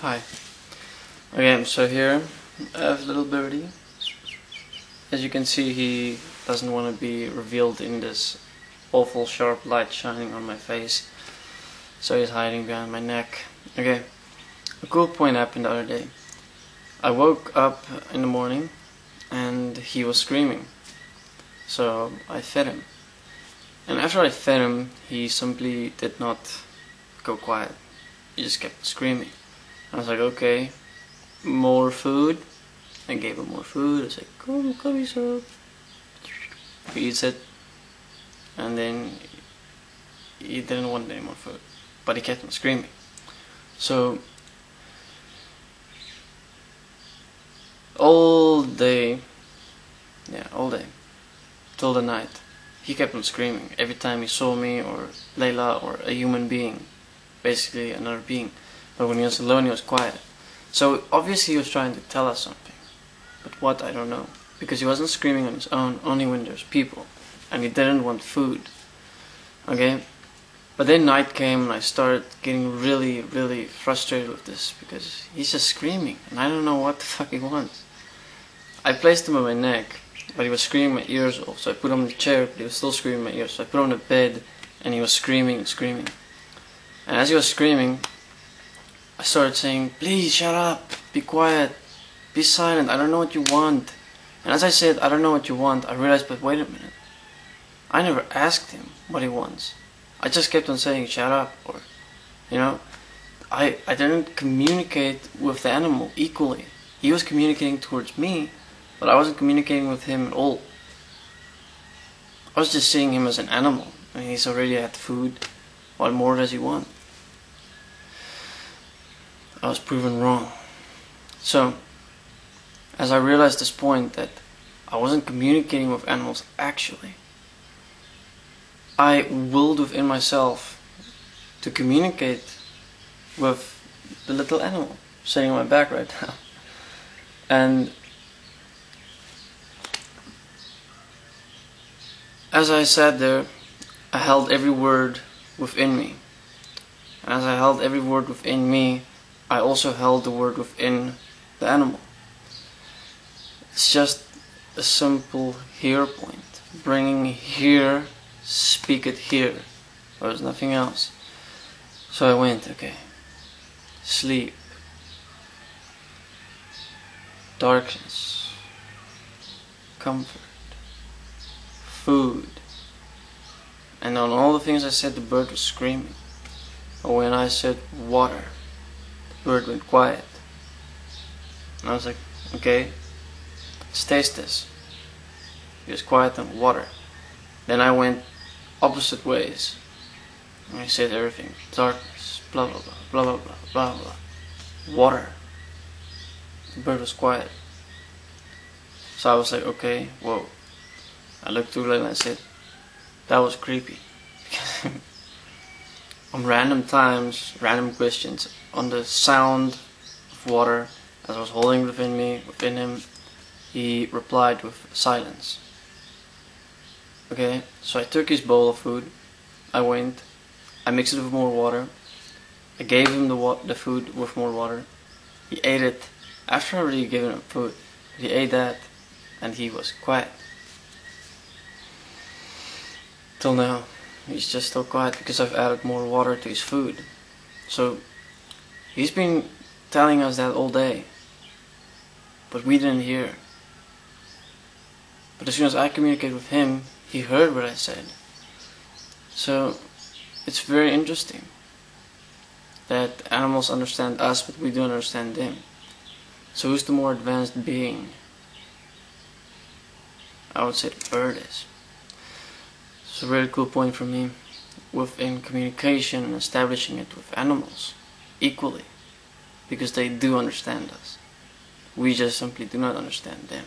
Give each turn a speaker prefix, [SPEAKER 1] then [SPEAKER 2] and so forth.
[SPEAKER 1] Hi. Okay, so here I have little birdie. As you can see, he doesn't want to be revealed in this awful sharp light shining on my face, so he's hiding behind my neck. Okay, a cool point happened the other day. I woke up in the morning and he was screaming, so I fed him. And after I fed him, he simply did not go quiet. He just kept screaming. I was like, okay, more food. I gave him more food. I said, come, soup. He eats it, and then he didn't want any more food, but he kept on screaming. So all day, till the night, he kept on screaming every time he saw me or Layla or a human being, basically another being. But when he was alone, he was quiet. So obviously he was trying to tell us something, but what, I don't know, because he wasn't screaming on his own, only when there's people, and he didn't want food. Okay, but then night came and I started getting really frustrated with this, because he's just screaming and I don't know what the fuck he wants. I placed him on my neck, but he was screaming my ears off, so I put him in the chair, but he was still screaming my ears, so I put him on the bed and he was screaming and screaming. And as he was screaming, I started saying, please shut up, be quiet, be silent, I don't know what you want. And as I said, I don't know what you want, I realized, but wait a minute, I never asked him what he wants. I just kept on saying shut up, or, you know, I didn't communicate with the animal equally. He was communicating towards me, but I wasn't communicating with him at all. I was just seeing him as an animal. I mean, he's already had food, what more does he want? I was proven wrong. So, as I realized this point that I wasn't communicating with animals actually, I willed within myself to communicate with the little animal sitting on my back right now. And as I sat there, I held every word within me. And as I held every word within me, I also held the word within the animal. It's just a simple here point. Bringing me here, speak it here. There was nothing else. So I went, okay. Sleep. Darkness. Comfort. Food. And on all the things I said, the bird was screaming. Or when I said water, the bird went quiet. And I was like, okay, let's taste this. He was quiet on water. Then I went opposite ways. And I said everything. Darkness, blah blah blah, blah blah blah, blah blah. Water. The bird was quiet. So I was like, okay, whoa. I looked through it and I said, that was creepy. On random times, random questions, on the sound of water, as I was holding within him, he replied with silence. Okay, so I took his bowl of food, I went, I mixed it with more water, I gave him the food with more water, he ate it. After I already given him food, he ate that, and he was quiet. Till now, he's just still quiet because I've added more water to his food. So, he's been telling us that all day, but we didn't hear. But as soon as I communicated with him, he heard what I said. So, it's very interesting that animals understand us, but we don't understand them. So who's the more advanced being? I would say the bird is. It's a very cool point for me within communication and establishing it with animals equally, because they do understand us. We just simply do not understand them.